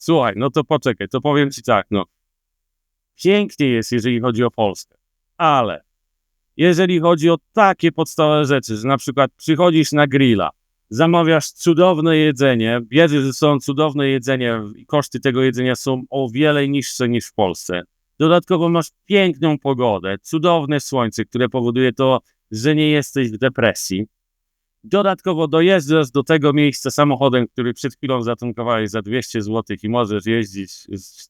Słuchaj, no to poczekaj, to powiem ci tak, no. Pięknie jest, jeżeli chodzi o Polskę, ale jeżeli chodzi o takie podstawowe rzeczy, że na przykład przychodzisz na grilla, zamawiasz cudowne jedzenie, wiesz, że są cudowne jedzenie i koszty tego jedzenia są o wiele niższe niż w Polsce. Dodatkowo masz piękną pogodę, cudowne słońce, które powoduje to, że nie jesteś w depresji. Dodatkowo dojeżdżasz do tego miejsca samochodem, który przed chwilą zatankowałeś za 200 zł i możesz jeździć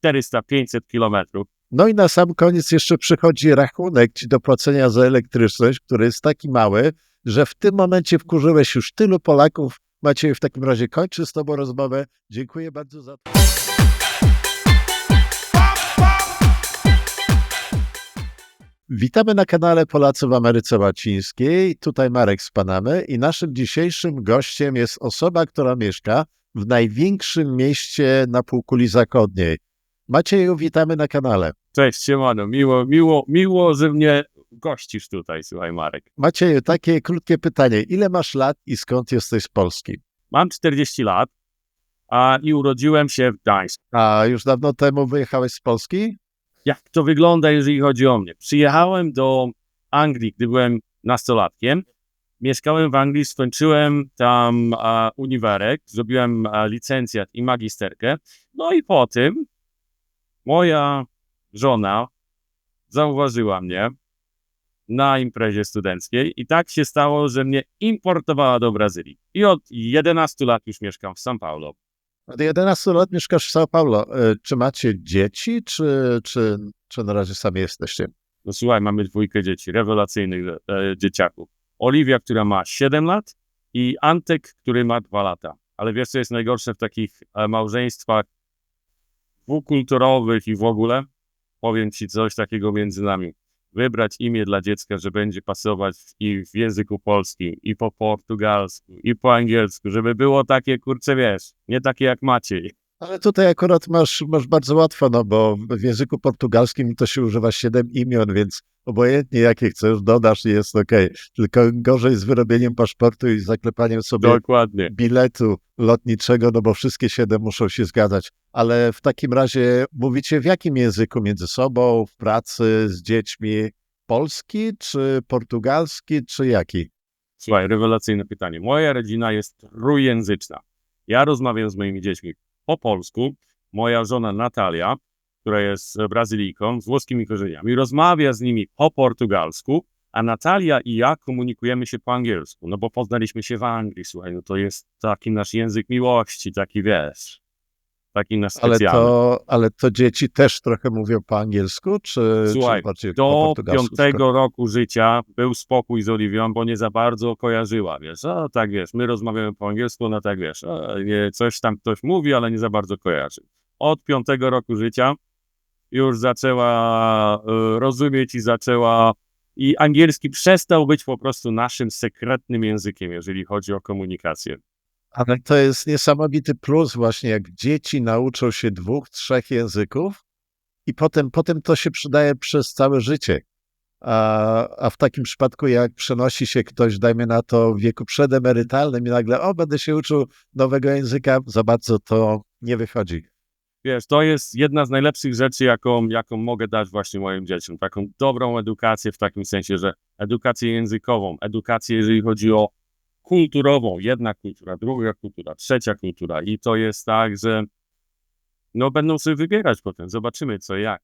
400-500 kilometrów. No i na sam koniec jeszcze przychodzi rachunek ci do płacenia za elektryczność, który jest taki mały, że w tym momencie wkurzyłeś już tylu Polaków. Maciej, w takim razie kończę z tobą rozmowę. Dziękuję bardzo za to. Witamy na kanale Polacy w Ameryce Łacińskiej. Tutaj Marek z Panamy i naszym dzisiejszym gościem jest osoba, która mieszka w największym mieście na półkuli zachodniej. Macieju, witamy na kanale. Cześć, siemano, miło, że mnie gościsz tutaj, słuchaj Marek. Macieju, takie krótkie pytanie. Ile masz lat i skąd jesteś z Polski? Mam 40 lat i urodziłem się w Gdańsku. A już dawno temu wyjechałeś z Polski? Jak to wygląda, jeżeli chodzi o mnie? Przyjechałem do Anglii, gdy byłem nastolatkiem. Mieszkałem w Anglii, skończyłem tam uniwerek, zrobiłem licencjat i magisterkę. No i po tym moja żona zauważyła mnie na imprezie studenckiej i tak się stało, że mnie importowała do Brazylii. I od 11 lat już mieszkam w São Paulo. Od 11 lat mieszkasz w São Paulo. Czy macie dzieci, czy na razie sami jesteście? No słuchaj, mamy 2 dzieci, rewelacyjnych dzieciaków. Oliwia, która ma 7 lat i Antek, który ma 2 lata. Ale wiesz, co jest najgorsze w takich małżeństwach dwukulturowych i w ogóle? Powiem ci coś takiego między nami. Wybrać imię dla dziecka, że będzie pasować i w języku polskim, i po portugalsku, i po angielsku, żeby było takie, kurczę, wiesz, nie takie jak Maciej. Ale tutaj akurat masz bardzo łatwo, no bo w języku portugalskim to się używa 7 imion, więc obojętnie jakie chcesz, dodasz i jest okej. Tylko gorzej z wyrobieniem paszportu i zaklepaniem sobie Dokładnie. biletu lotniczego, no bo wszystkie 7 muszą się zgadzać. Ale w takim razie mówicie w jakim języku między sobą, w pracy, z dziećmi? Polski, czy portugalski, czy jaki? Słuchaj, rewelacyjne pytanie. Moja rodzina jest trójjęzyczna. Ja rozmawiam z moimi dziećmi po polsku. Moja żona Natalia, która jest Brazylijką z włoskimi korzeniami, rozmawia z nimi po portugalsku, a Natalia i ja komunikujemy się po angielsku, no bo poznaliśmy się w Anglii, słuchaj, no to jest taki nasz język miłości, taki wiesz, taki nasz specjalny. Ale to dzieci też trochę mówią po angielsku, czy Słuchaj, bardziej po do portugalsku? 5 roku życia był spokój z Oliwią, bo nie za bardzo kojarzyła, wiesz, tak wiesz, my rozmawiamy po angielsku, ona tak wiesz, nie, coś tam ktoś mówi, ale nie za bardzo kojarzy. Od 5 roku życia już zaczęła rozumieć i angielski przestał być po prostu naszym sekretnym językiem, jeżeli chodzi o komunikację. Ale to jest niesamowity plus właśnie, jak dzieci nauczą się 2, 3 języków i potem to się przydaje przez całe życie. A w takim przypadku, jak przenosi się ktoś, dajmy na to, w wieku przedemerytalnym i nagle, będę się uczył nowego języka, za bardzo to nie wychodzi. Wiesz, to jest jedna z najlepszych rzeczy, jaką mogę dać właśnie moim dzieciom. Taką dobrą edukację w takim sensie, że edukację językową, edukację, jeżeli chodzi o kulturową, jedna kultura, druga kultura, trzecia kultura i to jest tak, że no będą sobie wybierać potem, zobaczymy co i jak.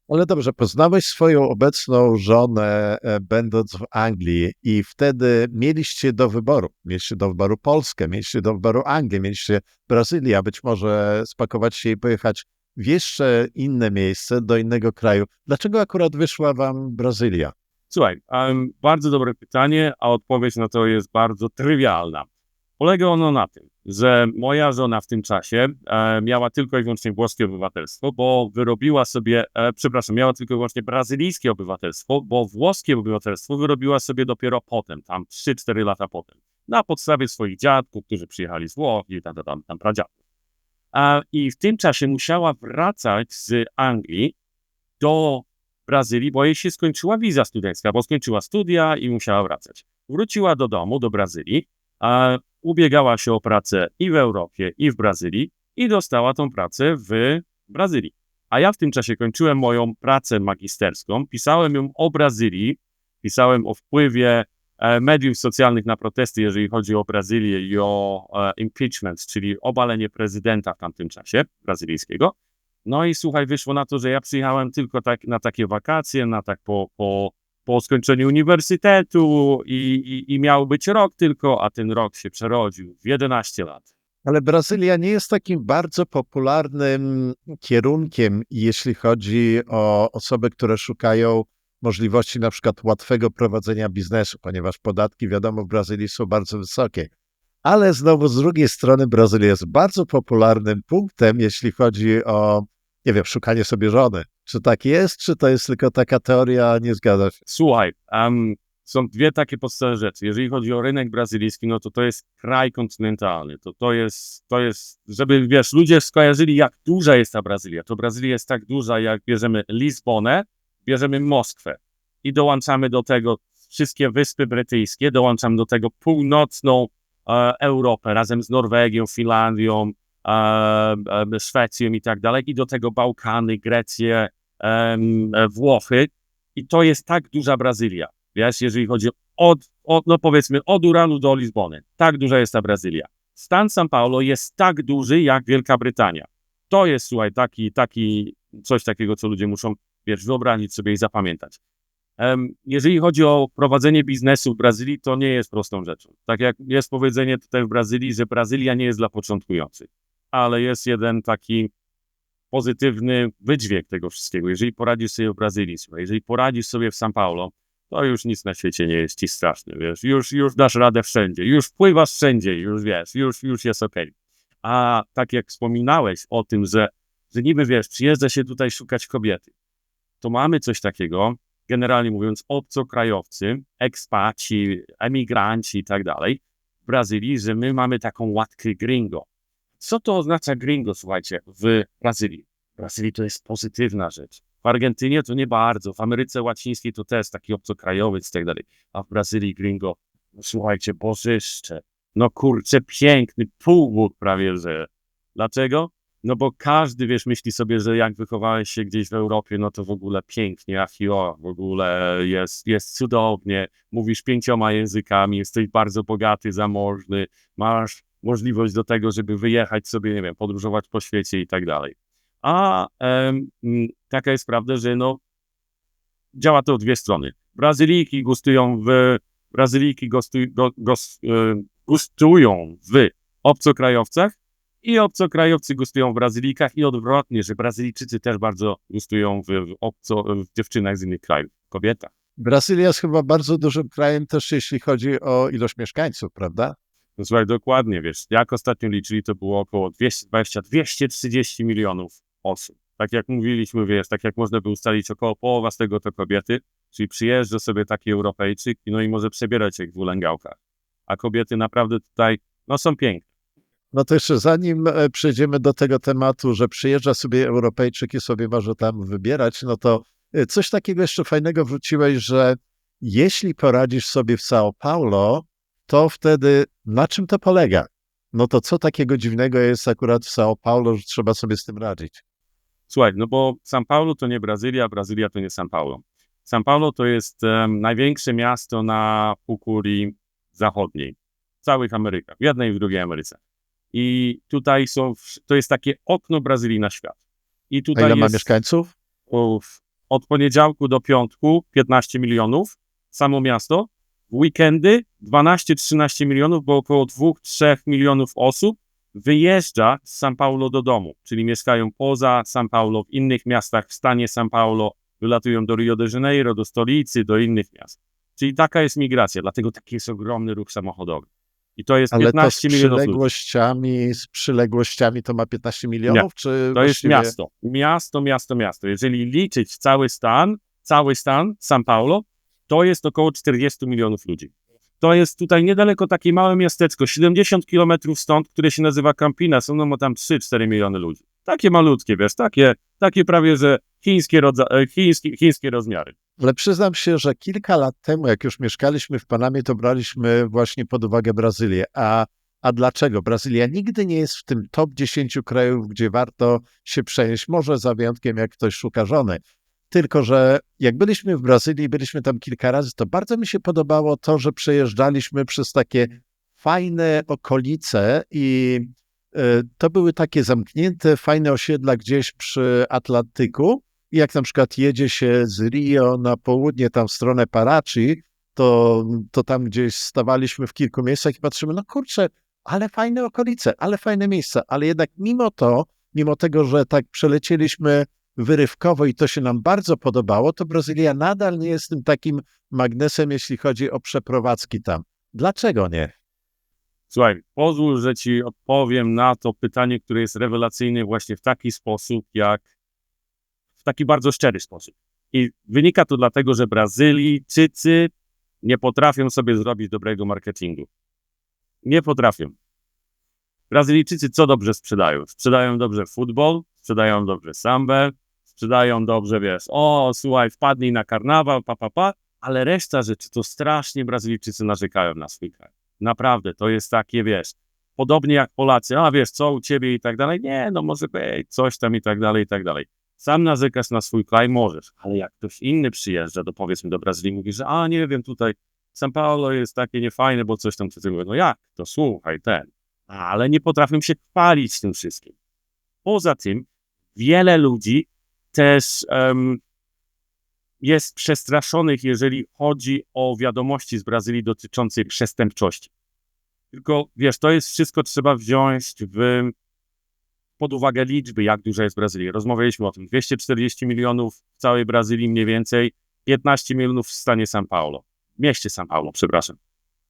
Ale dobrze, poznałeś swoją obecną żonę, będąc w Anglii i wtedy mieliście do wyboru. Mieliście do wyboru Polskę, mieliście do wyboru Anglię, mieliście Brazylię, a być może spakować się i pojechać w jeszcze inne miejsce, do innego kraju. Dlaczego akurat wyszła wam Brazylia? Słuchaj, bardzo dobre pytanie, a odpowiedź na to jest bardzo trywialna. Polega ono na tym, że moja żona w tym czasie miała tylko i wyłącznie włoskie obywatelstwo, bo wyrobiła sobie, miała tylko i wyłącznie brazylijskie obywatelstwo, bo włoskie obywatelstwo wyrobiła sobie dopiero potem, tam 3-4 lata potem, na podstawie swoich dziadków, którzy przyjechali z Włoch i tam pradziadków. I w tym czasie musiała wracać z Anglii do Brazylii, bo jej się skończyła wiza studencka, bo skończyła studia i musiała wracać. Wróciła do domu, do Brazylii, ubiegała się o pracę i w Europie, i w Brazylii i dostała tą pracę w Brazylii. A ja w tym czasie kończyłem moją pracę magisterską, pisałem ją o Brazylii, pisałem o wpływie mediów socjalnych na protesty, jeżeli chodzi o Brazylię i o impeachment, czyli obalenie prezydenta w tamtym czasie brazylijskiego. No i słuchaj, wyszło na to, że ja przyjechałem tylko tak na takie wakacje, na tak po skończeniu uniwersytetu i miał być rok tylko, a ten rok się przerodził w 11 lat. Ale Brazylia nie jest takim bardzo popularnym kierunkiem, jeśli chodzi o osoby, które szukają możliwości na przykład łatwego prowadzenia biznesu, ponieważ podatki, wiadomo, w Brazylii są bardzo wysokie. Ale znowu z drugiej strony Brazylia jest bardzo popularnym punktem, jeśli chodzi o, nie wiem, szukanie sobie żony. Czy tak jest, czy to jest tylko taka teoria, nie zgadza się? Słuchaj, są dwie takie podstawowe rzeczy. Jeżeli chodzi o rynek brazylijski, no to jest kraj kontynentalny. To jest, żeby, wiesz, ludzie skojarzyli, jak duża jest ta Brazylia. To Brazylia jest tak duża, jak bierzemy Lizbonę, bierzemy Moskwę i dołączamy do tego wszystkie Wyspy Brytyjskie, dołączamy do tego północną Europę razem z Norwegią, Finlandią, Szwecją i tak dalej, i do tego Bałkany, Grecję, Włochy. I to jest tak duża Brazylia. Wiesz, jeżeli chodzi no powiedzmy od Uranu do Lizbony. Tak duża jest ta Brazylia. Stan São Paulo jest tak duży jak Wielka Brytania. To jest, słuchaj, coś takiego, co ludzie muszą, wiesz, wyobrazić sobie i zapamiętać. Jeżeli chodzi o prowadzenie biznesu w Brazylii, to nie jest prostą rzeczą. Tak jak jest powiedzenie tutaj w Brazylii, że Brazylia nie jest dla początkujących. Ale jest jeden taki pozytywny wydźwięk tego wszystkiego. Jeżeli poradzisz sobie w Brazylii, jeżeli poradzisz sobie w São Paulo, to już nic na świecie nie jest ci straszne, wiesz, już dasz radę wszędzie, już pływasz wszędzie, już wiesz, już jest okej. A tak jak wspominałeś o tym, że niby, wiesz, przyjeżdża się tutaj szukać kobiety, to mamy coś takiego, generalnie mówiąc, obcokrajowcy, ekspaci, emigranci i tak dalej, w Brazylii, że my mamy taką łatkę gringo. Co to oznacza gringo, słuchajcie, w Brazylii? W Brazylii to jest pozytywna rzecz. W Argentynie to nie bardzo, w Ameryce Łacińskiej to też taki obcokrajowiec i tak dalej, a w Brazylii gringo, no słuchajcie, bożyszcze, no kurczę, piękny, półbóg prawie, że. Dlaczego? No bo każdy, wiesz, myśli sobie, że jak wychowałeś się gdzieś w Europie, no to w ogóle pięknie, w ogóle jest cudownie, mówisz 5 językami, jesteś bardzo bogaty, zamożny, masz możliwość do tego, żeby wyjechać sobie, nie wiem, podróżować po świecie i tak dalej. A taka jest prawda, że no działa to w dwie strony. Brazylijki gustują w obcokrajowcach i obcokrajowcy gustują w Brazylijkach i odwrotnie, że Brazylijczycy też bardzo gustują w dziewczynach z innych krajów, kobietach. Brazylia jest chyba bardzo dużym krajem też, jeśli chodzi o ilość mieszkańców, prawda? No słuchaj, dokładnie, wiesz, jak ostatnio liczyli, to było około 220-230 milionów osób. Tak jak mówiliśmy, wiesz, tak jak można by ustalić, około połowa z tego to kobiety, czyli przyjeżdża sobie taki Europejczyk, no i może przebierać się jak w ulęgałkach. A kobiety naprawdę tutaj, no są piękne. No to jeszcze zanim przejdziemy do tego tematu, że przyjeżdża sobie Europejczyk i sobie może tam wybierać, no to coś takiego jeszcze fajnego wrzuciłeś, że jeśli poradzisz sobie w São Paulo, to wtedy na czym to polega? No to co takiego dziwnego jest akurat w São Paulo, że trzeba sobie z tym radzić? Słuchaj, no bo São Paulo to nie Brazylia, Brazylia to nie São Paulo. São Paulo to jest największe miasto na półkuli zachodniej, w całych Amerykach, w jednej i w drugiej Ameryce. I tutaj to jest takie okno Brazylii na świat. I tutaj A ile ma jest mieszkańców? od poniedziałku do piątku 15 milionów, samo miasto. W weekendy 12-13 milionów, bo około 2-3 milionów osób wyjeżdża z São Paulo do domu, czyli mieszkają poza São Paulo, w innych miastach w stanie São Paulo, wylatują do Rio de Janeiro, do stolicy, do innych miast. Czyli taka jest migracja, dlatego taki jest ogromny ruch samochodowy. I to jest Ale 15 to z milionów ludzi. przyległościami to ma 15 milionów? Nie, Czy to jest właściwie... miasto. Jeżeli liczyć cały stan São Paulo, to jest około 40 milionów ludzi. To jest tutaj niedaleko takie małe miasteczko, 70 kilometrów stąd, które się nazywa Campinas, są no tam 3-4 miliony ludzi. Takie malutkie, wiesz, takie prawie, że chińskie rozmiary. Ale przyznam się, że kilka lat temu, jak już mieszkaliśmy w Panamie, to braliśmy właśnie pod uwagę Brazylię, a A dlaczego? Brazylia nigdy nie jest w tym top 10 krajów, gdzie warto się przenieść, może za wyjątkiem, jak ktoś szuka żony. Tylko że jak byliśmy w Brazylii, byliśmy tam kilka razy, to bardzo mi się podobało to, że przejeżdżaliśmy przez takie fajne okolice i to były takie zamknięte, fajne osiedla gdzieś przy Atlantyku. I jak na przykład jedzie się z Rio na południe, tam w stronę Parachi, to tam gdzieś stawaliśmy w kilku miejscach i patrzymy, no kurczę, ale fajne okolice, ale fajne miejsca. Ale jednak mimo tego, że tak przelecieliśmy wyrywkowo i to się nam bardzo podobało, to Brazylia nadal nie jest tym takim magnesem, jeśli chodzi o przeprowadzki tam. Dlaczego nie? Słuchaj, pozwól, że ci odpowiem na to pytanie, które jest rewelacyjne właśnie w taki sposób, w taki bardzo szczery sposób. I wynika to dlatego, że Brazylijczycy nie potrafią sobie zrobić dobrego marketingu. Nie potrafią. Brazylijczycy co dobrze sprzedają? Sprzedają dobrze futbol, sprzedają dobrze sambę, sprzedają dobrze, wiesz, słuchaj, wpadnij na karnawał, ale reszta rzeczy to strasznie Brazylijczycy narzekają na swój kraj. Naprawdę, to jest takie, wiesz, podobnie jak Polacy, wiesz, co u ciebie i tak dalej, nie, no może być, coś tam i tak dalej, i tak dalej. Sam narzekasz na swój kraj, możesz, ale jak ktoś inny przyjeżdża, powiedzmy do Brazylii, mówi, że nie wiem, tutaj São Paulo jest takie niefajne, bo coś tam, no jak, to słuchaj, ale nie potrafią się chwalić tym wszystkim. Poza tym, wiele ludzi też jest przestraszonych, jeżeli chodzi o wiadomości z Brazylii dotyczącej przestępczości. Tylko, wiesz, to jest wszystko, trzeba wziąć pod uwagę liczby, jak duża jest Brazylia. Rozmawialiśmy o tym. 240 milionów w całej Brazylii mniej więcej, 15 milionów w stanie São Paulo. W mieście São Paulo, przepraszam.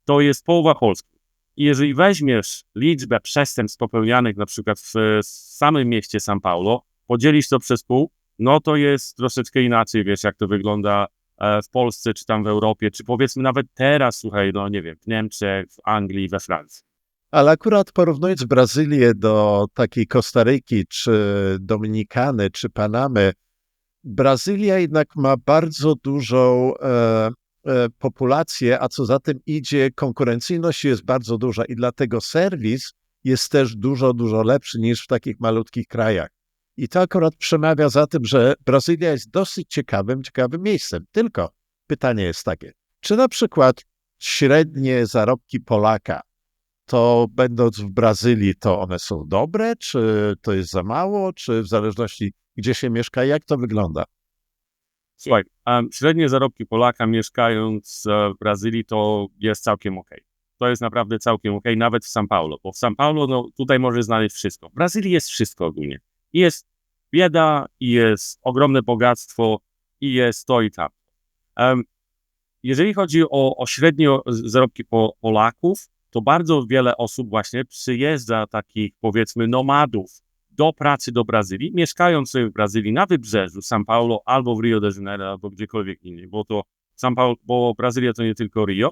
To jest połowa Polski. I jeżeli weźmiesz liczbę przestępstw popełnianych na przykład w samym mieście São Paulo, podzielisz to przez pół, no to jest troszeczkę inaczej, wiesz, jak to wygląda w Polsce, czy tam w Europie, czy powiedzmy nawet teraz, słuchaj, no nie wiem, w Niemczech, w Anglii, we Francji. Ale akurat porównując Brazylię do takiej Kostaryki, czy Dominikany, czy Panamy, Brazylia jednak ma bardzo dużą populację, a co za tym idzie, konkurencyjność jest bardzo duża i dlatego serwis jest też dużo, dużo lepszy niż w takich malutkich krajach. I to akurat przemawia za tym, że Brazylia jest dosyć ciekawym miejscem. Tylko pytanie jest takie, czy na przykład średnie zarobki Polaka, to będąc w Brazylii, to one są dobre, czy to jest za mało, czy w zależności gdzie się mieszka, jak to wygląda? Słuchaj, średnie zarobki Polaka mieszkając w Brazylii to jest całkiem okej. To jest naprawdę całkiem okej, nawet w São Paulo, bo w São Paulo no, tutaj możesz znaleźć wszystko. W Brazylii jest wszystko ogólnie. I jest bieda, i jest ogromne bogactwo, i jest to i tam. Jeżeli chodzi o średnie zarobki Polaków, to bardzo wiele osób właśnie przyjeżdża, takich powiedzmy nomadów, do pracy do Brazylii, mieszkając sobie w Brazylii na wybrzeżu São Paulo albo w Rio de Janeiro, albo gdziekolwiek indziej, bo Brazylia to nie tylko Rio.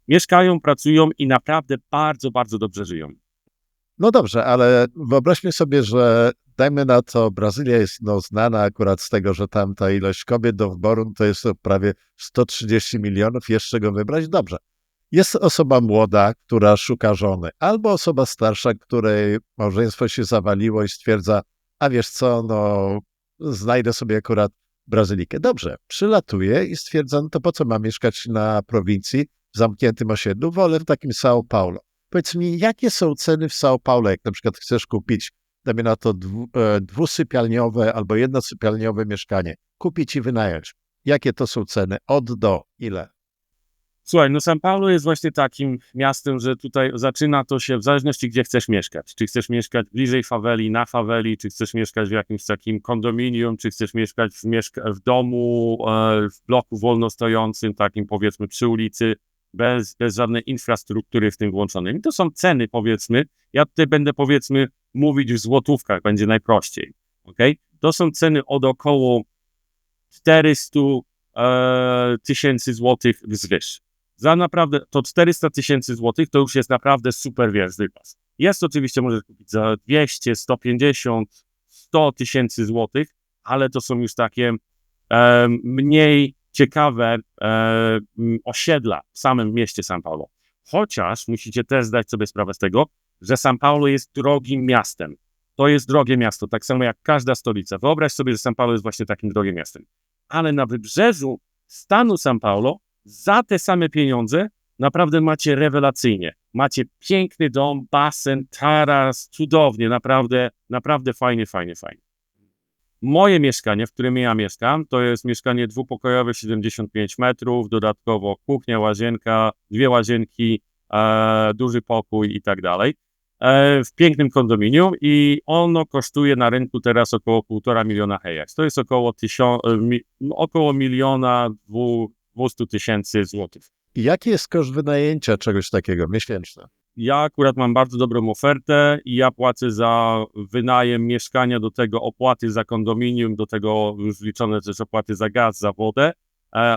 Mieszkają, pracują i naprawdę bardzo, bardzo dobrze żyją. No dobrze, ale wyobraźmy sobie, że dajmy na to, Brazylia jest znana akurat z tego, że tam ta ilość kobiet do wyboru to jest to prawie 130 milionów, jeszcze go wybrać? Dobrze. Jest osoba młoda, która szuka żony, albo osoba starsza, której małżeństwo się zawaliło i stwierdza, a wiesz co, no znajdę sobie akurat Brazylijkę. Dobrze, przylatuje i stwierdza, no to po co mam mieszkać na prowincji, w zamkniętym osiedlu, wolę w takim São Paulo. Powiedz mi, jakie są ceny w São Paulo, jak na przykład chcesz kupić, dajmy na to dwusypialniowe albo jednosypialniowe mieszkanie, kupić i wynająć. Jakie to są ceny? Od do ile? Słuchaj, no São Paulo jest właśnie takim miastem, że tutaj zaczyna to się w zależności gdzie chcesz mieszkać. Czy chcesz mieszkać bliżej faweli, na faweli, czy chcesz mieszkać w jakimś takim kondominium, czy chcesz mieszkać w domu, w bloku wolnostojącym, takim powiedzmy przy ulicy, bez żadnej infrastruktury w tym włączonej. I to są ceny powiedzmy, ja tutaj będę powiedzmy mówić w złotówkach, będzie najprościej. Okay? To są ceny od około 400 tysięcy złotych wzwyż. Za naprawdę to 400 tysięcy złotych to już jest naprawdę super, wiesz, wypas. Jest oczywiście, możesz kupić za 200, 150, 100 tysięcy złotych, ale to są już takie mniej ciekawe osiedla w samym mieście São Paulo. Chociaż musicie też zdać sobie sprawę z tego, że São Paulo jest drogim miastem. To jest drogie miasto, tak samo jak każda stolica. Wyobraź sobie, że São Paulo jest właśnie takim drogim miastem. Ale na wybrzeżu stanu São Paulo za te same pieniądze naprawdę macie rewelacyjnie. Macie piękny dom, basen, taras, cudownie, naprawdę fajnie. Moje mieszkanie, w którym ja mieszkam, to jest mieszkanie dwupokojowe, 75 metrów, dodatkowo kuchnia, łazienka, 2 łazienki, duży pokój i tak dalej. W pięknym kondominium i ono kosztuje na rynku teraz około 1,5 miliona hejek. To jest około 1,2 miliona złotych. I jaki jest koszt wynajęcia czegoś takiego miesięczny? Ja akurat mam bardzo dobrą ofertę i ja płacę za wynajem mieszkania, do tego opłaty za kondominium, do tego już wliczone też opłaty za gaz, za wodę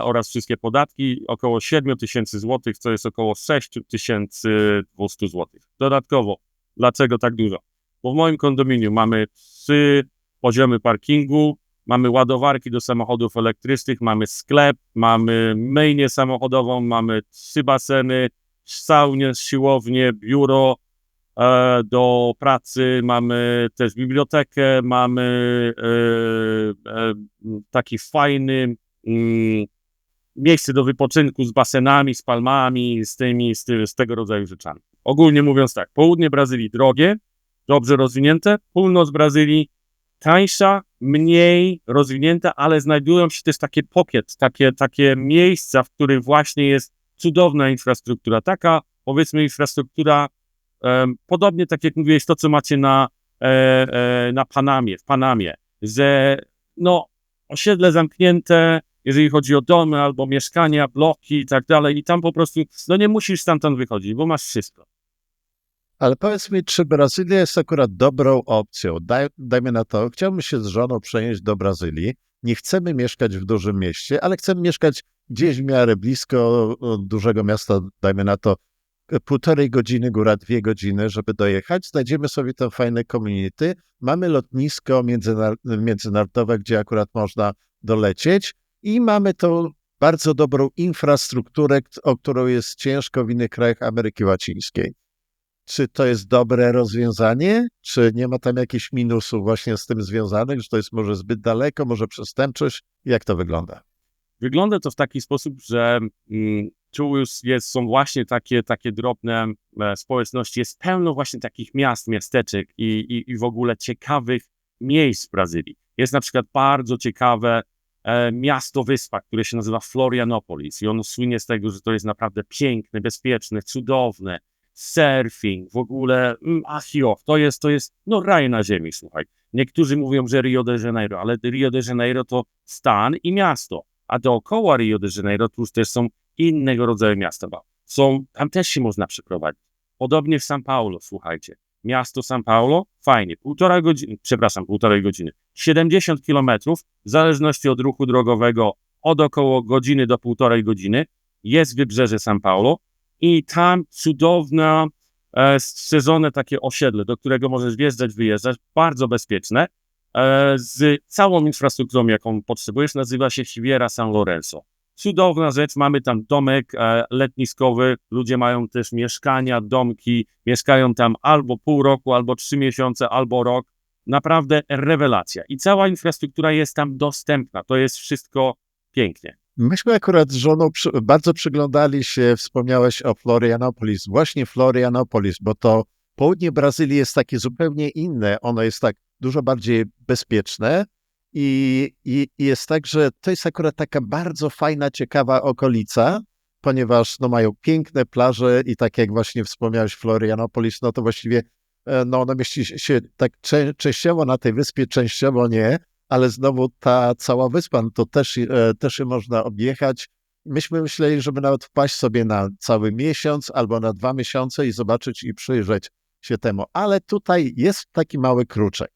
oraz wszystkie podatki, około 7 tysięcy złotych, co jest około 6200 złotych. Dodatkowo, dlaczego tak dużo? Bo w moim kondominium mamy 3 poziomy parkingu, mamy ładowarki do samochodów elektrycznych, mamy sklep, mamy myjnię samochodową, mamy 3 baseny, saunię, siłownię, biuro do pracy, mamy też bibliotekę, mamy taki fajny miejsce do wypoczynku z basenami, z palmami, z tego rodzaju rzeczami. Ogólnie mówiąc tak, południe Brazylii drogie, dobrze rozwinięte, północ Brazylii tańsza, mniej rozwinięta, ale znajdują się też takie pocket, takie miejsca, w których właśnie jest cudowna infrastruktura. Taka, powiedzmy, infrastruktura, podobnie tak jak mówiłeś, to co macie na Panamie, w Panamie, że no, osiedle zamknięte, jeżeli chodzi o domy albo mieszkania, bloki i tak dalej, i tam po prostu, no nie musisz stamtąd wychodzić, bo masz wszystko. Ale powiedz mi, czy Brazylia jest akurat dobrą opcją? Dajmy na to, chciałbym się z żoną przenieść do Brazylii. Nie chcemy mieszkać w dużym mieście, ale chcemy mieszkać gdzieś w miarę blisko dużego miasta, dajmy na to 1,5 godziny, góra 2 godziny, żeby dojechać. Znajdziemy sobie tam fajne community. Mamy lotnisko międzynarodowe, gdzie akurat można dolecieć i mamy tą bardzo dobrą infrastrukturę, o którą jest ciężko w innych krajach Ameryki Łacińskiej. Czy to jest dobre rozwiązanie? Czy nie ma tam jakichś minusów właśnie z tym związanych, że to jest może zbyt daleko, może przestępczość? Jak to wygląda? Wygląda to w taki sposób, że tu już są właśnie takie drobne społeczności, jest pełno właśnie takich miast, miasteczek i w ogóle ciekawych miejsc w Brazylii. Jest na przykład bardzo ciekawe miasto-wyspa, które się nazywa Florianopolis i ono słynie z tego, że to jest naprawdę piękne, bezpieczne, cudowne, surfing, w ogóle, to jest no raj na ziemi, słuchaj. Niektórzy mówią, że Rio de Janeiro, ale Rio de Janeiro to stan i miasto, a dookoła Rio de Janeiro tu już też są innego rodzaju miasta. Tam też się można przeprowadzić. Podobnie w São Paulo, słuchajcie. Miasto São Paulo, fajnie, 1,5 godziny, 70 kilometrów, w zależności od ruchu drogowego, od około godziny do 1,5 godziny, jest wybrzeże São Paulo i tam cudowne, strzeżone takie osiedle, do którego możesz wjeżdżać, wyjeżdżać, bardzo bezpieczne, z całą infrastrukturą, jaką potrzebujesz, nazywa się Riviera São Lourenço. Cudowna rzecz, mamy tam domek letniskowy, ludzie mają też mieszkania, domki, mieszkają tam albo pół roku, albo 3 miesiące, albo rok. Naprawdę rewelacja. I cała infrastruktura jest tam dostępna. To jest wszystko pięknie. Myśmy akurat z żoną bardzo przyglądali się, wspomniałeś o Florianopolis, właśnie Florianopolis, bo to południe Brazylii jest takie zupełnie inne. Ono jest tak dużo bardziej bezpieczne. I jest tak, że to jest akurat taka bardzo fajna, ciekawa okolica, ponieważ no, mają piękne plaże i tak jak właśnie wspomniałeś Florianopolis, no to właściwie no, ono mieści się tak częściowo na tej wyspie, częściowo nie, ale znowu ta cała wyspa, no to też ją można objechać. Myśmy myśleli, żeby nawet wpaść sobie na cały miesiąc albo na 2 miesiące i zobaczyć i przyjrzeć się temu, ale tutaj jest taki mały kruczek.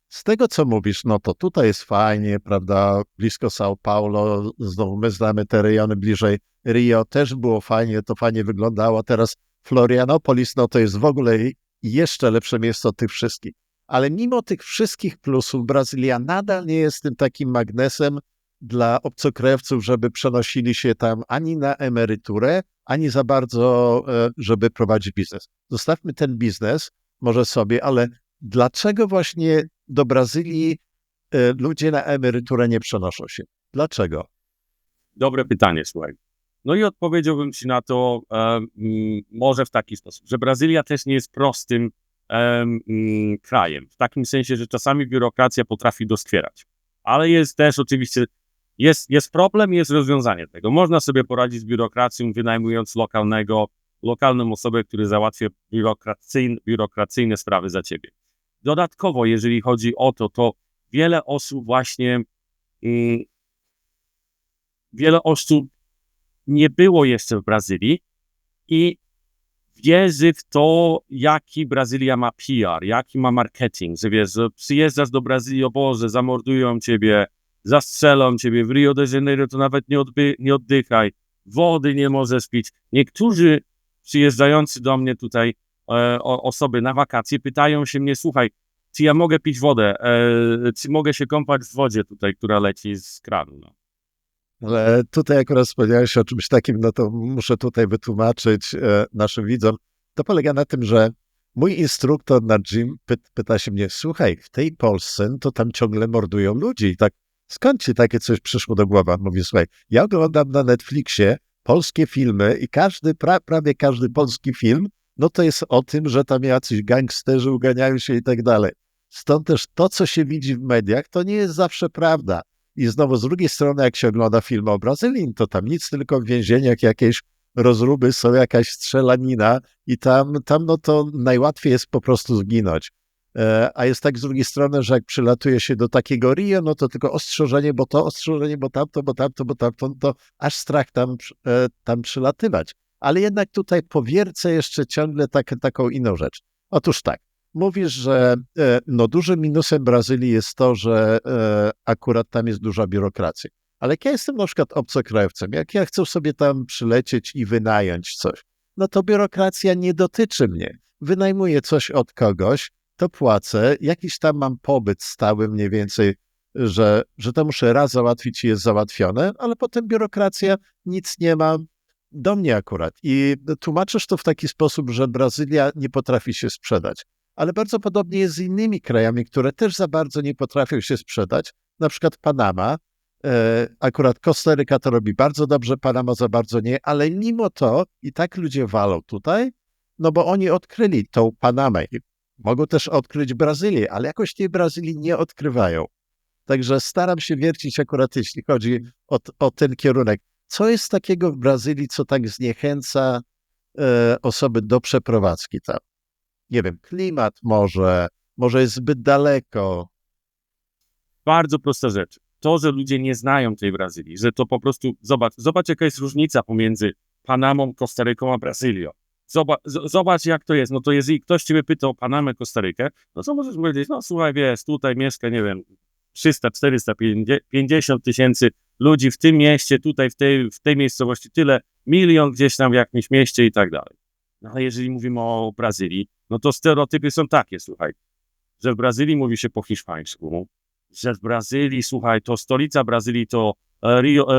Z tego, co mówisz, no to tutaj jest fajnie, prawda, blisko São Paulo, znowu my znamy te rejony bliżej Rio, też było fajnie, to fajnie wyglądało. Teraz Florianopolis, no to jest w ogóle jeszcze lepsze miejsce od tych wszystkich. Ale mimo tych wszystkich plusów Brazylia nadal nie jest tym takim magnesem dla obcokrajowców, żeby przenosili się tam ani na emeryturę, ani za bardzo, żeby prowadzić biznes. Zostawmy ten biznes może sobie, ale dlaczego właśnie do Brazylii ludzie na emeryturę nie przenoszą się? Dlaczego? Dobre pytanie, słuchaj. No i odpowiedziałbym ci na to może w taki sposób, że Brazylia też nie jest prostym krajem. W takim sensie, że czasami biurokracja potrafi doskwierać. Ale jest też oczywiście, jest problem i jest rozwiązanie tego. Można sobie poradzić z biurokracją, wynajmując lokalną osobę, która załatwia biurokracyjne sprawy za ciebie. Dodatkowo, jeżeli chodzi o to, to wiele osób właśnie wiele osób nie było jeszcze w Brazylii i wierzy w to, jaki Brazylia ma PR, jaki ma marketing, że wiesz, że przyjeżdżasz do Brazylii, o Boże, zamordują ciebie, zastrzelą ciebie, w Rio de Janeiro to nawet nie oddychaj, wody nie możesz pić. Niektórzy przyjeżdżający do mnie tutaj osoby na wakacje pytają się mnie, słuchaj, czy ja mogę pić wodę, czy mogę się kąpać w wodzie tutaj, która leci z kranu, no. Ale tutaj akurat wspomniałeś o czymś takim, no to muszę tutaj wytłumaczyć naszym widzom. To polega na tym, że mój instruktor na gym pyta się mnie, słuchaj, w tej Polsce to tam ciągle mordują ludzi i tak, skąd ci takie coś przyszło do głowy? Mówi, słuchaj, ja oglądam na Netflixie polskie filmy i prawie każdy polski film, no to jest o tym, że tam jacyś gangsterzy uganiają się i tak dalej. Stąd też to, co się widzi w mediach, to nie jest zawsze prawda. I znowu z drugiej strony, jak się ogląda film o Brazylii, to tam nic, tylko w więzieniach jakieś rozruby, są jakaś strzelanina i tam no to najłatwiej jest po prostu zginąć. A jest tak z drugiej strony, że jak przylatuje się do takiego Rio, no to tylko ostrzeżenie, bo to, ostrzeżenie, bo tamto, no to aż strach tam przylatywać. Ale jednak tutaj powiercę jeszcze ciągle taką inną rzecz. Otóż tak, mówisz, że no dużym minusem Brazylii jest to, że akurat tam jest duża biurokracja. Ale jak ja jestem na przykład obcokrajowcem, jak ja chcę sobie tam przylecieć i wynająć coś, no to biurokracja nie dotyczy mnie. Wynajmuję coś od kogoś, to płacę, jakiś tam mam pobyt stały mniej więcej, że to muszę raz załatwić i jest załatwione, ale potem biurokracja nic nie ma do mnie akurat. I tłumaczysz to w taki sposób, że Brazylia nie potrafi się sprzedać. Ale bardzo podobnie jest z innymi krajami, które też za bardzo nie potrafią się sprzedać. Na przykład Panama. Akurat Kostaryka to robi bardzo dobrze, Panama za bardzo nie, ale mimo to i tak ludzie walą tutaj, no bo oni odkryli tą Panamę. Mogą też odkryć Brazylię, ale jakoś tej Brazylii nie odkrywają. Także staram się wiercić akurat, jeśli chodzi o ten kierunek. Co jest takiego w Brazylii, co tak zniechęca osoby do przeprowadzki tam? Nie wiem, klimat może jest zbyt daleko. Bardzo prosta rzecz. To, że ludzie nie znają tej Brazylii, że to po prostu, zobacz jaka jest różnica pomiędzy Panamą, Kostaryką a Brazylią. Zobacz jak to jest. No to jeżeli ktoś ciebie pyta o Panamę, Kostarykę, no co możesz powiedzieć? No słuchaj, wiesz, tutaj mieszka, nie wiem, 300, 400, 50 tysięcy ludzi w tym mieście, tutaj w tej miejscowości tyle, 1 milion gdzieś tam w jakimś mieście i tak dalej. No ale jeżeli mówimy o Brazylii, no to stereotypy są takie, słuchaj, że w Brazylii mówi się po hiszpańsku, że w Brazylii, słuchaj, to stolica Brazylii to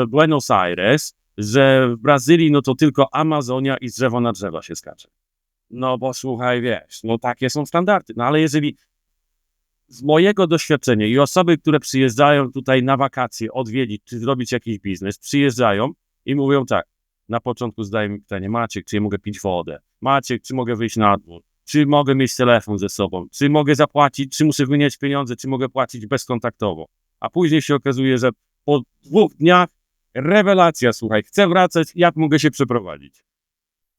Buenos Aires, że w Brazylii no to tylko Amazonia i z drzewa na drzewa się skacze. No bo słuchaj, wiesz, no takie są standardy. No ale jeżeli z mojego doświadczenia i osoby, które przyjeżdżają tutaj na wakacje odwiedzić, czy zrobić jakiś biznes, przyjeżdżają i mówią tak, na początku zadaję mi pytanie, Maciek, czy ja mogę pić wodę? Maciek, czy mogę wyjść na dwór? Czy mogę mieć telefon ze sobą? Czy mogę zapłacić? Czy muszę wymieniać pieniądze? Czy mogę płacić bezkontaktowo? A później się okazuje, że po 2 dniach rewelacja, słuchaj, chcę wracać, jak mogę się przeprowadzić?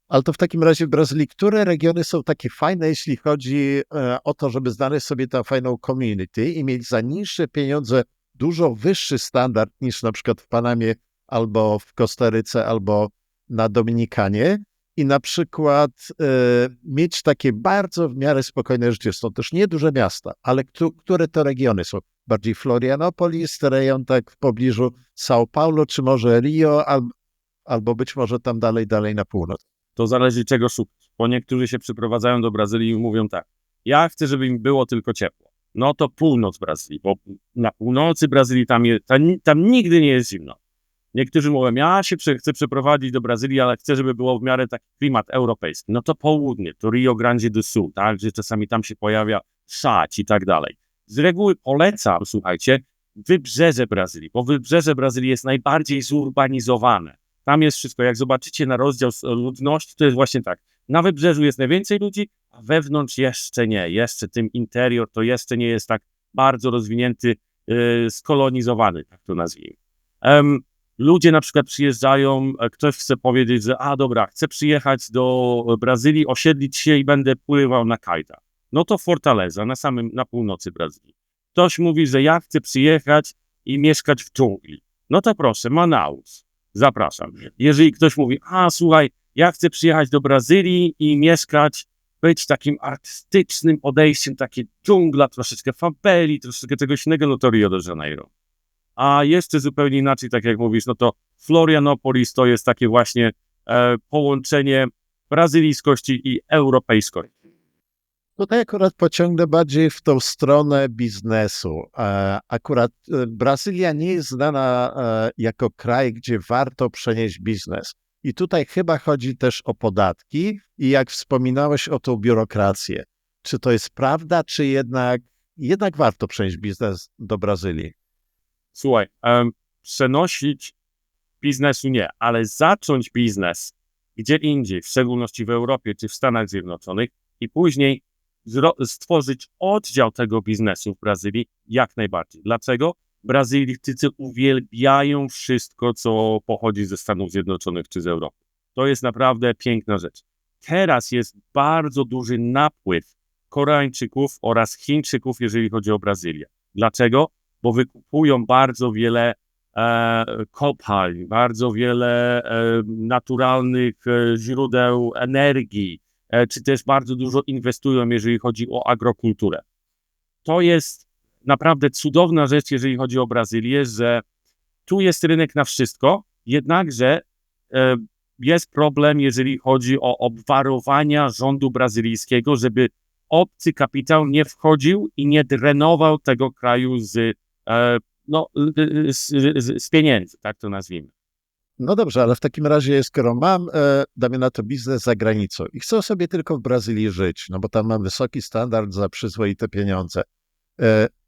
Ale to w takim razie w Brazylii, które regiony są takie fajne, jeśli chodzi o to, żeby znaleźć sobie tę fajną community i mieć za niższe pieniądze dużo wyższy standard niż na przykład w Panamie albo w Kostaryce albo na Dominikanie i na przykład mieć takie bardzo w miarę spokojne życie. Są też nieduże miasta, ale które to regiony są? Bardziej Florianopolis, rejon tak w pobliżu São Paulo, czy może Rio, albo być może tam dalej na północ. To zależy czego szukać, bo niektórzy się przyprowadzają do Brazylii i mówią tak, ja chcę, żeby mi było tylko ciepło. no to północ Brazylii, bo na północy Brazylii tam nigdy nie jest zimno. Niektórzy mówią, ja się chcę przeprowadzić do Brazylii, ale chcę, żeby było w miarę taki klimat europejski. No to południe, to Rio Grande do Sul, tak, że czasami tam się pojawia szać i tak dalej. Z reguły polecam, słuchajcie, wybrzeże Brazylii, bo wybrzeże Brazylii jest najbardziej zurbanizowane. Tam jest wszystko, jak zobaczycie na rozdział ludności, to jest właśnie tak. Na wybrzeżu jest najwięcej ludzi, a wewnątrz jeszcze nie. Jeszcze tym interior to jeszcze nie jest tak bardzo rozwinięty, skolonizowany, tak to nazwijmy. Ludzie na przykład przyjeżdżają, ktoś chce powiedzieć, że dobra, chcę przyjechać do Brazylii, osiedlić się i będę pływał na kajtach. No to Fortaleza, na północy Brazylii. Ktoś mówi, że ja chcę przyjechać i mieszkać w dżungli. No to proszę, Manaus. Zapraszam. Jeżeli ktoś mówi, słuchaj, ja chcę przyjechać do Brazylii i mieszkać, być takim artystycznym podejściem, takie dżungla, troszeczkę faweli, troszeczkę czegoś innego, no to Rio de Janeiro. A jeszcze zupełnie inaczej, tak jak mówisz, no to Florianopolis to jest takie właśnie połączenie brazylijskości i europejskości. Tutaj akurat pociągnę bardziej w tą stronę biznesu. Akurat Brazylia nie jest znana jako kraj, gdzie warto przenieść biznes. I tutaj chyba chodzi też o podatki i jak wspominałeś o tą biurokrację. Czy to jest prawda, czy jednak warto przenieść biznes do Brazylii? Słuchaj, przenosić biznesu nie, ale zacząć biznes gdzie indziej, w szczególności w Europie czy w Stanach Zjednoczonych i później stworzyć oddział tego biznesu w Brazylii jak najbardziej. Dlaczego? Brazylijczycy uwielbiają wszystko, co pochodzi ze Stanów Zjednoczonych czy z Europy. To jest naprawdę piękna rzecz. Teraz jest bardzo duży napływ Koreańczyków oraz Chińczyków, jeżeli chodzi o Brazylię. Dlaczego? Bo wykupują bardzo wiele kopalń, bardzo wiele naturalnych źródeł energii, czy też bardzo dużo inwestują, jeżeli chodzi o agrokulturę. To jest naprawdę cudowna rzecz, jeżeli chodzi o Brazylię, że tu jest rynek na wszystko, jednakże jest problem, jeżeli chodzi o obwarowania rządu brazylijskiego, żeby obcy kapitał nie wchodził i nie drenował tego kraju z pieniędzy, tak to nazwijmy. No dobrze, ale w takim razie, skoro damy na to biznes za granicą i chcę sobie tylko w Brazylii żyć, no bo tam mam wysoki standard za przyzwoite pieniądze,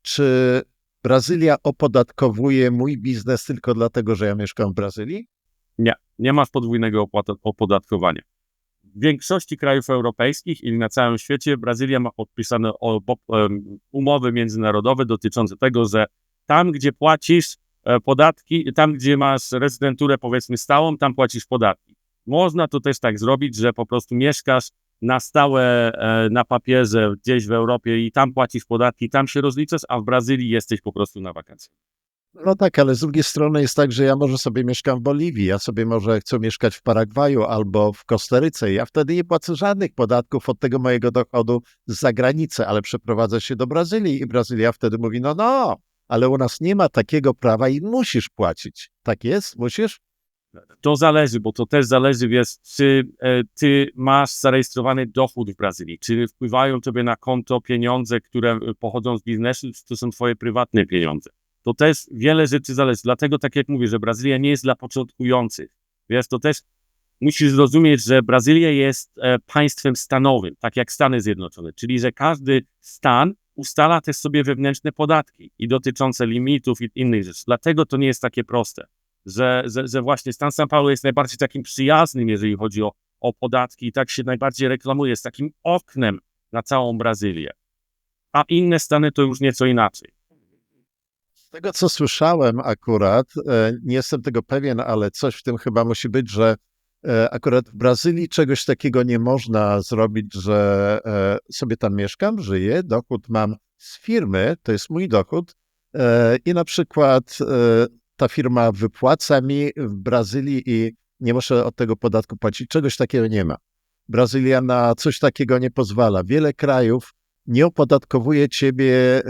czy Brazylia opodatkowuje mój biznes tylko dlatego, że ja mieszkam w Brazylii? Nie masz podwójnego opodatkowania. W większości krajów europejskich i na całym świecie Brazylia ma podpisane umowy międzynarodowe dotyczące tego, że tam, gdzie płacisz podatki, tam, gdzie masz rezydenturę, powiedzmy, stałą, tam płacisz podatki. Można to też tak zrobić, że po prostu mieszkasz na stałe na papierze gdzieś w Europie i tam płacisz podatki, tam się rozliczasz, a w Brazylii jesteś po prostu na wakacjach. No tak, ale z drugiej strony jest tak, że ja może sobie mieszkam w Boliwii, ja sobie może chcę mieszkać w Paragwaju albo w Kostaryce. Ja wtedy nie płacę żadnych podatków od tego mojego dochodu z zagranicy, ale przeprowadzę się do Brazylii i Brazylia wtedy mówi, no, ale u nas nie ma takiego prawa i musisz płacić. Tak jest? Musisz? To zależy, bo to też zależy, wiesz, czy ty masz zarejestrowany dochód w Brazylii, czy wpływają tobie na konto pieniądze, które pochodzą z biznesu, czy to są twoje prywatne pieniądze. To też wiele rzeczy zależy. Dlatego, tak jak mówię, że Brazylia nie jest dla początkujących. Wiesz, to też musisz zrozumieć, że Brazylia jest państwem stanowym, tak jak Stany Zjednoczone, czyli że każdy stan ustala też sobie wewnętrzne podatki i dotyczące limitów i innych rzeczy. Dlatego to nie jest takie proste, że właśnie stan São Paulo jest najbardziej takim przyjaznym, jeżeli chodzi o podatki i tak się najbardziej reklamuje, z takim oknem na całą Brazylię. A inne stany to już nieco inaczej. Z tego, co słyszałem akurat, nie jestem tego pewien, ale coś w tym chyba musi być, że akurat w Brazylii czegoś takiego nie można zrobić, że sobie tam mieszkam, żyję, dochód mam z firmy, to jest mój dochód i na przykład ta firma wypłaca mi w Brazylii i nie muszę od tego podatku płacić. Czegoś takiego nie ma. Brazylia na coś takiego nie pozwala. Wiele krajów nie opodatkowuje ciebie,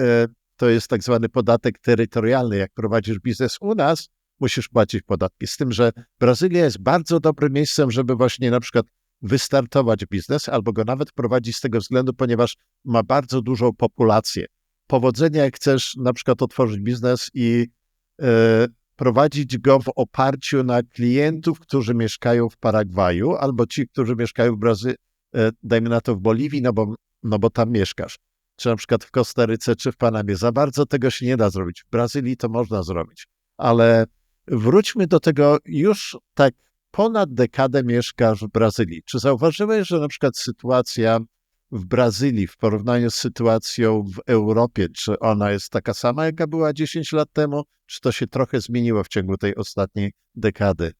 to jest tak zwany podatek terytorialny. Jak prowadzisz biznes u nas, musisz płacić podatki. Z tym, że Brazylia jest bardzo dobrym miejscem, żeby właśnie na przykład wystartować biznes albo go nawet prowadzić z tego względu, ponieważ ma bardzo dużą populację. powodzenia, jak chcesz na przykład otworzyć biznes i prowadzić go w oparciu na klientów, którzy mieszkają w Paragwaju, albo ci, którzy mieszkają w Brazylii, dajmy na to w Boliwii, no bo tam mieszkasz. Czy na przykład w Kostaryce, czy w Panamie. Za bardzo tego się nie da zrobić. W Brazylii to można zrobić. Ale wróćmy do tego, już tak ponad dekadę mieszkasz w Brazylii. Czy zauważyłeś, że na przykład sytuacja w Brazylii w porównaniu z sytuacją w Europie, czy ona jest taka sama, jaka była 10 lat temu, czy to się trochę zmieniło w ciągu tej ostatniej dekady?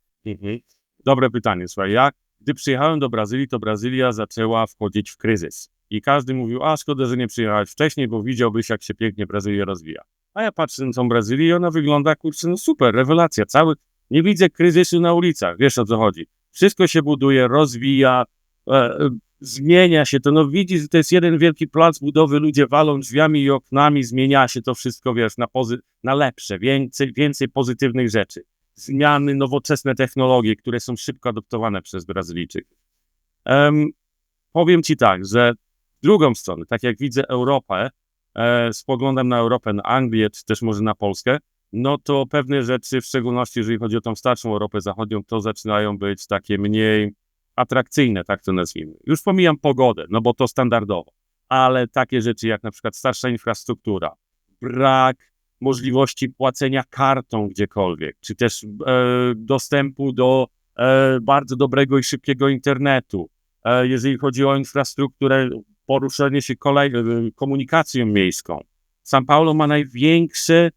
Dobre pytanie, słuchaj, gdy przyjechałem do Brazylii, to Brazylia zaczęła wchodzić w kryzys. I każdy mówił, szkoda, że nie przyjechałeś wcześniej, bo widziałbyś, jak się pięknie Brazylia rozwija. A ja patrzę na tą Brazylię i ona wygląda, kurczę, no super, rewelacja. Nie widzę kryzysu na ulicach, wiesz o co chodzi. Wszystko się buduje, rozwija, zmienia się to. No widzisz, że to jest jeden wielki plac budowy, ludzie walą drzwiami i oknami, zmienia się to wszystko, wiesz, na lepsze, więcej pozytywnych rzeczy. Zmiany, nowoczesne technologie, które są szybko adoptowane przez Brazylijczyków. Powiem ci tak, że w drugą stronę, tak jak widzę Europę, spoglądam na Europę, na Anglię, czy też może na Polskę, no to pewne rzeczy, w szczególności jeżeli chodzi o tą starszą Europę Zachodnią, to zaczynają być takie mniej atrakcyjne, tak to nazwijmy. Już pomijam pogodę, no bo to standardowo, ale takie rzeczy jak na przykład starsza infrastruktura, brak możliwości płacenia kartą gdziekolwiek, czy też dostępu do bardzo dobrego i szybkiego internetu. Jeżeli chodzi o infrastrukturę, poruszanie się komunikacją miejską. São Paulo ma największe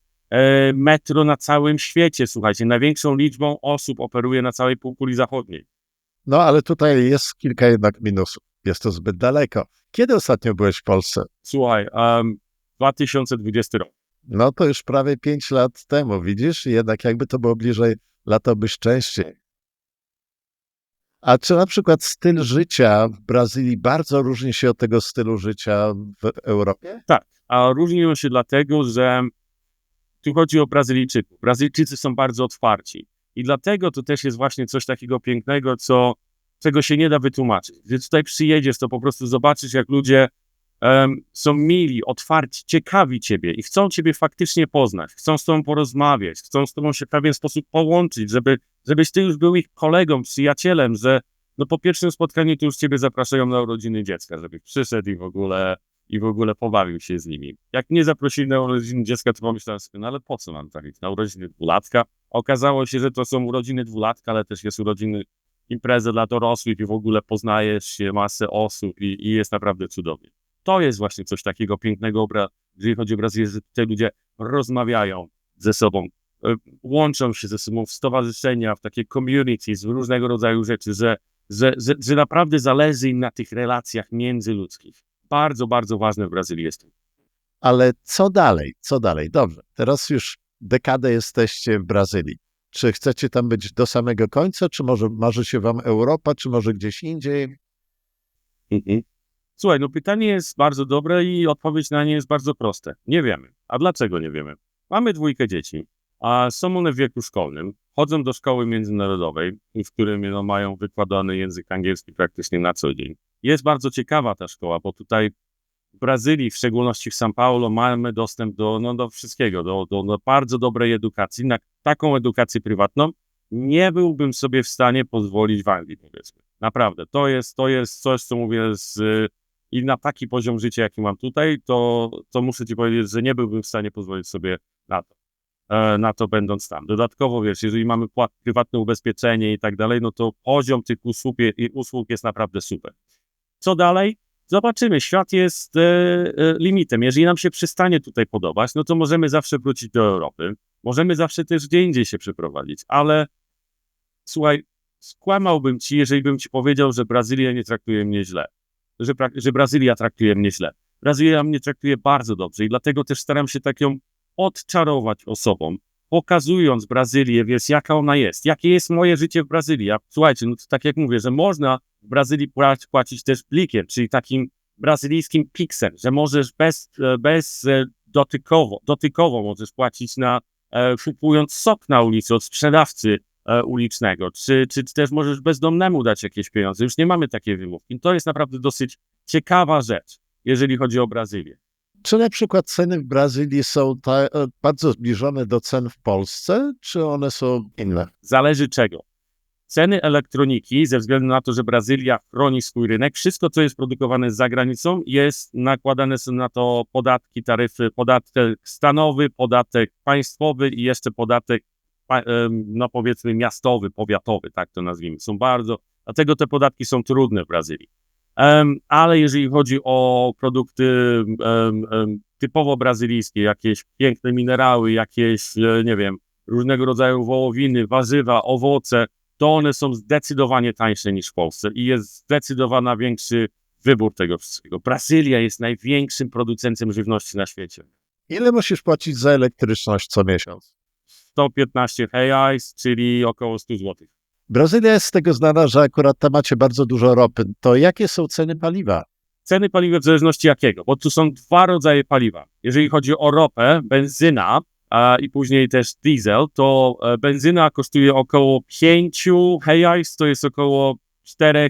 metro na całym świecie, słuchajcie, największą liczbą osób operuje na całej półkuli zachodniej. No, ale tutaj jest kilka jednak minusów. Jest to zbyt daleko. Kiedy ostatnio byłeś w Polsce? Słuchaj, 2020 rok. No to już prawie 5 lat temu, widzisz? Jednak jakby to było bliżej, latałbyś częściej. A czy na przykład styl życia w Brazylii bardzo różni się od tego stylu życia w Europie? Tak, a różni się dlatego, że tu chodzi o Brazylijczyków. Brazylijczycy są bardzo otwarci i dlatego to też jest właśnie coś takiego pięknego, czego się nie da wytłumaczyć. Gdy tutaj przyjedziesz, to po prostu zobaczysz, jak ludzie są mili, otwarci, ciekawi ciebie i chcą ciebie faktycznie poznać, chcą z tobą porozmawiać, chcą z tobą się w pewien sposób połączyć, żebyś ty już był ich kolegą, przyjacielem, że no po pierwszym spotkaniu to już ciebie zapraszają na urodziny dziecka, żebyś przyszedł i w ogóle pobawił się z nimi. Jak mnie zaprosili na urodziny dziecka, to pomyślałem sobie, no ale po co mam tam iść? Na urodziny dwulatka? Okazało się, że to są urodziny dwulatka, ale też jest impreza dla dorosłych i w ogóle poznajesz się masę osób i jest naprawdę cudownie. To jest właśnie coś takiego pięknego, jeżeli chodzi o Brazylię, że te ludzie rozmawiają ze sobą, łączą się ze sobą w stowarzyszenia, w takie communities, w różnego rodzaju rzeczy, że naprawdę zależy im na tych relacjach międzyludzkich. Bardzo, bardzo ważne w Brazylii jest to. Ale co dalej? Co dalej? Dobrze, teraz już dekadę jesteście w Brazylii. Czy chcecie tam być do samego końca, czy może marzy się wam Europa, czy może gdzieś indziej? Słuchaj, no pytanie jest bardzo dobre i odpowiedź na nie jest bardzo proste. Nie wiemy. A dlaczego nie wiemy? Mamy 2 dzieci, a są one w wieku szkolnym, chodzą do szkoły międzynarodowej, w którym mają wykładany język angielski praktycznie na co dzień. Jest bardzo ciekawa ta szkoła, bo tutaj w Brazylii, w szczególności w São Paulo, mamy dostęp do wszystkiego, do bardzo dobrej edukacji. Na taką edukację prywatną nie byłbym sobie w stanie pozwolić w Anglii, powiedzmy. Naprawdę, to jest coś, co mówię i na taki poziom życia, jaki mam tutaj, to muszę ci powiedzieć, że nie byłbym w stanie pozwolić sobie na to będąc tam. Dodatkowo, wiesz, jeżeli mamy prywatne ubezpieczenie i tak dalej, no to poziom tych usług jest naprawdę super. Co dalej? Zobaczymy. Świat jest limitem. Jeżeli nam się przestanie tutaj podobać, no to możemy zawsze wrócić do Europy. Możemy zawsze też gdzie indziej się przeprowadzić, ale słuchaj, skłamałbym ci, jeżeli bym ci powiedział, że Brazylia nie traktuje mnie źle. Że Brazylia traktuje mnie źle. Brazylia mnie traktuje bardzo dobrze i dlatego też staram się tak ją odczarować osobom, pokazując Brazylię, wiesz, jaka ona jest, jakie jest moje życie w Brazylii. Słuchajcie, no to tak jak mówię, że można w Brazylii płacić też blikiem, czyli takim brazylijskim piksem, że możesz dotykowo możesz płacić kupując sok na ulicy od sprzedawcy ulicznego, czy też możesz bezdomnemu dać jakieś pieniądze. Już nie mamy takiej wymówki. To jest naprawdę dosyć ciekawa rzecz, jeżeli chodzi o Brazylię. Czy na przykład ceny w Brazylii są bardzo zbliżone do cen w Polsce, czy one są inne? Zależy czego. Ceny elektroniki, ze względu na to, że Brazylia chroni swój rynek, wszystko, co jest produkowane za granicą, nakładane są na to podatki, taryfy, podatek stanowy, podatek państwowy i jeszcze podatek, no powiedzmy, miastowy, powiatowy, tak to nazwijmy. Dlatego te podatki są trudne w Brazylii. Ale jeżeli chodzi o produkty typowo brazylijskie, jakieś piękne minerały, jakieś, nie wiem, różnego rodzaju wołowiny, warzywa, owoce, to one są zdecydowanie tańsze niż w Polsce i jest zdecydowanie większy wybór tego wszystkiego. Brazylia jest największym producentem żywności na świecie. Ile musisz płacić za elektryczność co miesiąc? 115 reais, czyli około 100 zł. Brazylia jest z tego znana, że akurat tam macie bardzo dużo ropy. To jakie są ceny paliwa? Ceny paliwa w zależności jakiego, bo tu są dwa rodzaje paliwa. Jeżeli chodzi o ropę, benzyna i później też diesel, to benzyna kosztuje około 5 reais, to jest około 4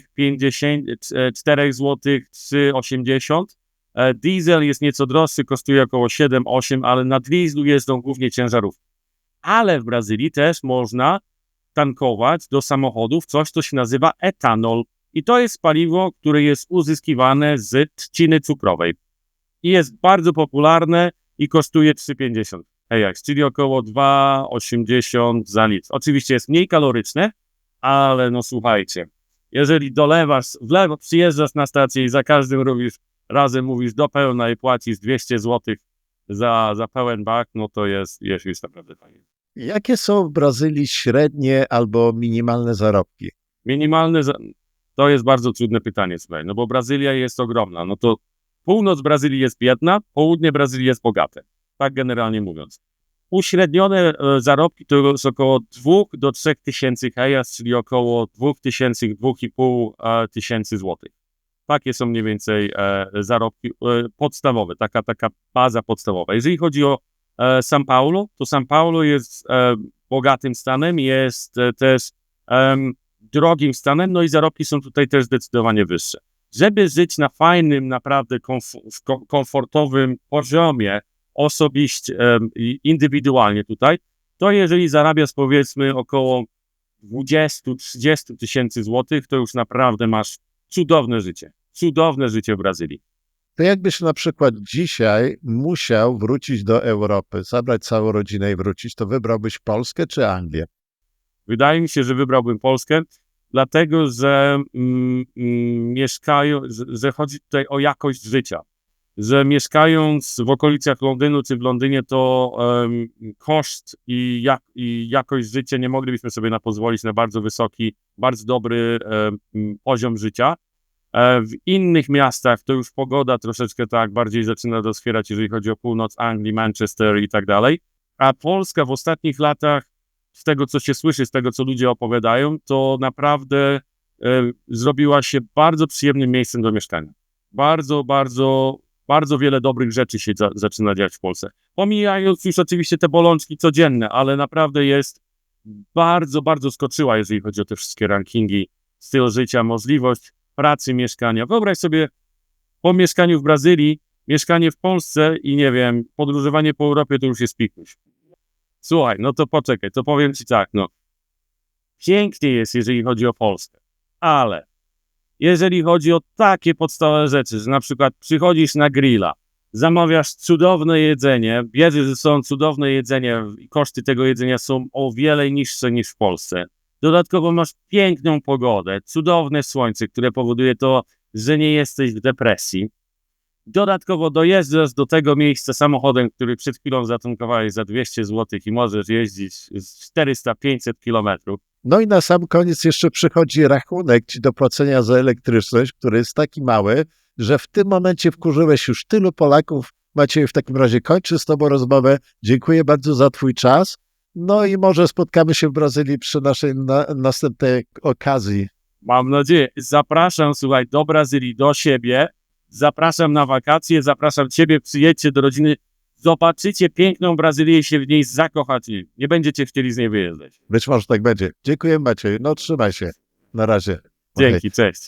zł, 3,80. Diesel jest nieco droższy, kosztuje około 7-8, ale na dieslu jeżdżą głównie ciężarówki. Ale w Brazylii też można tankować do samochodów coś, co się nazywa etanol. I to jest paliwo, które jest uzyskiwane z trzciny cukrowej. I jest bardzo popularne i kosztuje 3,50 reais, czyli około 2,80 za litr. Oczywiście jest mniej kaloryczne, ale no słuchajcie, jeżeli dolewasz w lewo, przyjeżdżasz na stację i za każdym razem mówisz do pełna i płacisz 200 zł za pełen bak, no to jest naprawdę fajnie. Jakie są w Brazylii średnie albo minimalne zarobki? Minimalne, to jest bardzo trudne pytanie, słuchaj, no bo Brazylia jest ogromna, no to północ Brazylii jest biedna, południe Brazylii jest bogate, tak generalnie mówiąc. Uśrednione zarobki to jest około 2 do 3 tysięcy reais, czyli około 2000, 2,5 tysięcy złotych. Takie są mniej więcej zarobki podstawowe, taka baza podstawowa. Jeżeli chodzi o São Paulo, to São Paulo jest bogatym stanem, jest też drogim stanem, no i zarobki są tutaj też zdecydowanie wyższe. Żeby żyć na fajnym, naprawdę komfortowym poziomie, osobiście, indywidualnie tutaj, to jeżeli zarabiasz powiedzmy około 20-30 tysięcy złotych, to już naprawdę masz cudowne życie w Brazylii. To jakbyś na przykład dzisiaj musiał wrócić do Europy, zabrać całą rodzinę i wrócić, to wybrałbyś Polskę czy Anglię? Wydaje mi się, że wybrałbym Polskę, dlatego że że chodzi tutaj o jakość życia. Że mieszkając w okolicach Londynu czy w Londynie, to koszt i jakość życia nie moglibyśmy sobie pozwolić na bardzo wysoki, bardzo dobry poziom życia. W innych miastach to już pogoda troszeczkę tak bardziej zaczyna doskwierać, jeżeli chodzi o północ Anglii, Manchester i tak dalej. A Polska w ostatnich latach, z tego co się słyszy, z tego co ludzie opowiadają, to naprawdę zrobiła się bardzo przyjemnym miejscem do mieszkania. Bardzo wiele dobrych rzeczy się zaczyna dziać w Polsce. Pomijając już oczywiście te bolączki codzienne, ale naprawdę jest bardzo skoczyła, jeżeli chodzi o te wszystkie rankingi, styl życia, możliwość pracy, mieszkania. Wyobraź sobie po mieszkaniu w Brazylii, mieszkanie w Polsce i nie wiem, podróżowanie po Europie to już jest pikuś. Słuchaj, no to poczekaj, to powiem ci tak, no. Pięknie jest, jeżeli chodzi o Polskę, ale jeżeli chodzi o takie podstawowe rzeczy, że na przykład przychodzisz na grilla, zamawiasz cudowne jedzenie, bierzesz ze sobą cudowne jedzenie i koszty tego jedzenia są o wiele niższe niż w Polsce. Dodatkowo masz piękną pogodę, cudowne słońce, które powoduje to, że nie jesteś w depresji. Dodatkowo dojeżdżasz do tego miejsca samochodem, który przed chwilą zatankowałeś za 200 zł i możesz jeździć 400-500 kilometrów. No i na sam koniec jeszcze przychodzi rachunek ci do płacenia za elektryczność, który jest taki mały, że w tym momencie wkurzyłeś już tylu Polaków. Maciej, w takim razie kończę z tobą rozmowę. Dziękuję bardzo za twój czas. No i może spotkamy się w Brazylii przy naszej następnej okazji. Mam nadzieję. Zapraszam, słuchaj, do Brazylii, do siebie. Zapraszam na wakacje, zapraszam ciebie, przyjedźcie do rodziny. Zobaczycie piękną Brazylię i się w niej zakochacie. Nie będziecie chcieli z niej wyjeżdżać. Być może tak będzie. Dziękuję, Maciej. No trzymaj się. Na razie. Dzięki, cześć.